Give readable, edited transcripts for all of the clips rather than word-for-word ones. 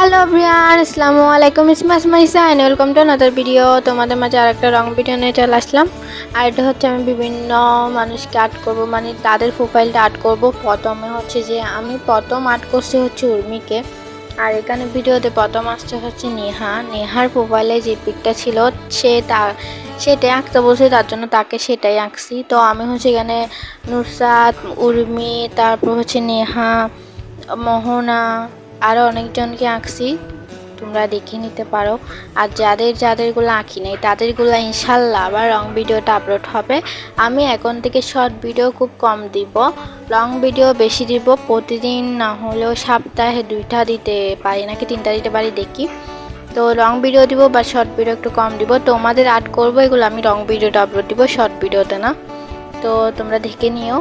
Hello everyone, আসসালামু আলাইকুম। ইসমাস Maisa and welcome to another video. তোমাদের মাঝে আরেকটা রং ভিডিও নিয়ে চলে আসলাম। আর এটা হচ্ছে আমি বিভিন্ন মানুষকে আর্ট করব, মানে তাদের প্রোফাইলটা আর্ট করব। প্রথমে হচ্ছে যে আমি প্রথম আর্ট করছি হচ্ছে উর্মিকে। আর এখানে ভিডিওতে প্রথম আসছে হচ্ছে নেহার প্রোফাইলে যে পিকটা ছিল সেটাই আঁকতে বলছে, তার জন্য তাকে সেটাই আঁকছি। তো আমি হচ্ছে এখানে নুসরাত, উর্মি, তারপর হচ্ছে নেহা, মোহনা, আরও অনেকজনকে আঁকছি, তোমরা দেখে নিতে পারো। আর যাদেরগুলো আঁকি নাই তাদেরগুলো ইনশাল্লাহ আবার রং ভিডিওটা আপলোড হবে। আমি এখন থেকে শর্ট ভিডিও খুব কম দিব, লং ভিডিও বেশি দিব। প্রতিদিন না হলেও সপ্তাহে 2টা দিতে পারি, নাকি 3টা দিতে পারি দেখি। তো লং ভিডিও দিব বা শর্ট ভিডিও একটু কম দিব। তোমাদের আর্ট করবো এগুলো আমি রং ভিডিওটা আপলোড দিব, শর্ট ভিডিওতে না। তো তোমরা দেখে নিও।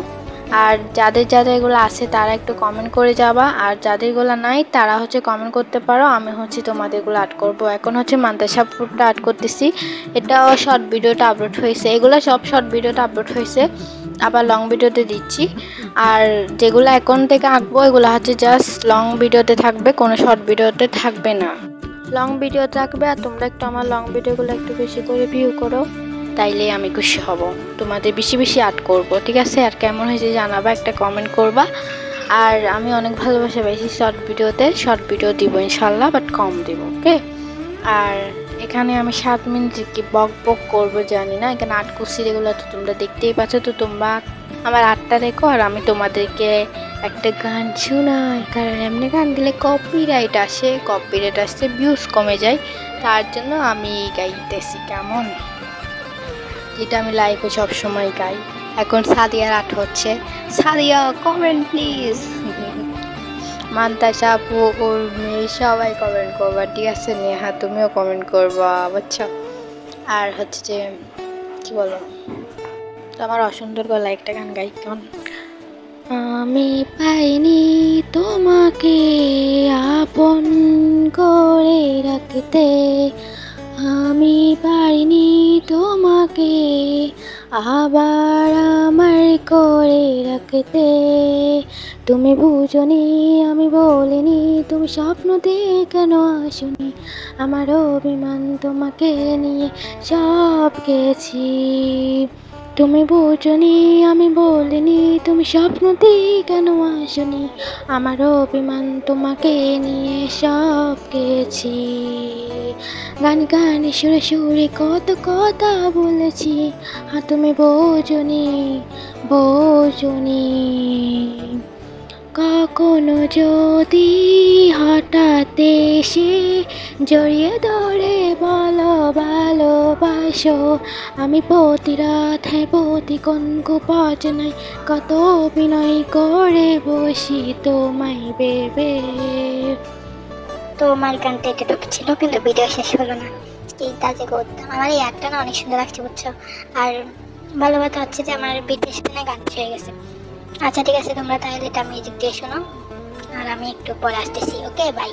আর যাদের এগুলো আছে তারা একটু কমেন্ট করে যাবা, আর যাদেরগুলো নাই তারা হচ্ছে কমেন্ট করতে পারো। আমি হচ্ছে তোমাদেরগুলো আর্ট করব। এখন হচ্ছে মাদ্রাসা ফুডটা আর্ট করতেছি, এটাও শর্ট ভিডিওটা আপলোড হয়েছে। এগুলো সব শর্ট ভিডিওটা আপলোড হয়েছে, আবার লং ভিডিওতে দিচ্ছি। আর যেগুলো এখন থেকে আঁকবো এগুলো হচ্ছে জাস্ট লং ভিডিওতে থাকবে, কোনো শর্ট ভিডিওতে থাকবে না, লং ভিডিও থাকবে। আর তোমরা একটু আমার লং ভিডিওগুলো একটু বেশি করে ভিউ করো, তাইলে আমি খুশি হব। তোমাদের বেশি বেশি আর্ট করব, ঠিক আছে? আর কেমন হয়েছে জানাবা, একটা কমেন্ট করবা। আর আমি অনেক ভালোবাসা পাইছি শর্ট ভিডিও দিব ইনশাল্লাহ, বাট কম দিব, ওকে? আর এখানে আমি 7 মিনিট কি বক করবো জানি না, এখানে আর্ট করছি যেগুলো তো তোমরা দেখতেই পাচ্ছ। তো তোমরা আমার আর্টটা দেখো, আর আমি তোমাদেরকে একটা গান শোনাই, কারণ এমনি গান দিলে কপিরাইট আসে, ভিউজ কমে যায়। তার জন্য আমি গাইতেছি, কেমন? যেটা আমি লাইভে সবসময় গাই। এখন সাদিয়ার আর্ট হচ্ছে। Sadia comment please. মান্তাসা আপু, উর্মি, সবাই কমেন্ট করবা, ঠিক আছে? নেহা তুমিও কমেন্ট করবা, বুঝছো? আর হচ্ছে যে কি বলো, তো আমার অসুন্দর গলা একটা গান গাই, কেমন? আমি পাইনি তোমাকে আপন করে রাখতে, আমি পারিনি তোমাকে আবার আমার করে রাখতে। তুমি বুঝনি, আমি বলিনি, তুমি স্বপ্নতে কেন আসনি, আমার অভিমান তোমাকে নিয়ে সব গেছি। তুমি বুঝনি, আমি বলিনি, তুমি স্বপ্নতে কেন আসনি, আমার অভিমান তোমাকে নিয়ে সব গেছি। গানে সুরে কত কথা বলেছি, আর তুমি বোঝনি। কখনো যদি হঠাৎ এসে জড়িয়ে ধরে বলো ভালোবাসো, আমি প্রতি রাত প্রতিক্ষণ কুপজনাই, কত অভিনয় করে বসি তোমায় ভেবে। তো আমার গানটা এতটুকু ছিল, কিন্তু ভিডিও শেষ হলো না। এই কাজে করতাম, আমার এই একটা না অনেক সুন্দর লাগছে, বুঝছো? আর ভালো কথা হচ্ছে যে আমার ভিডিও শুনে গান হয়ে গেছে। আচ্ছা ঠিক আছে, তোমরা তাহলে এটা মিউজিক দিয়ে শোনো, আর আমি একটু পরে আসতেছি। ওকে, বাই।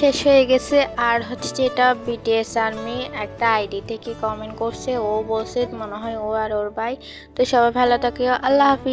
শেষ হয়ে গেছে। আর হচ্ছে যেটা বিটিএস আর্মি একটা আইডি থেকে কমেন্ট করছে, ও বলছে মনে হয় ও আর ওর ভাই। তো সবাই ভালো থাকিও, আল্লাহ হাফিজ।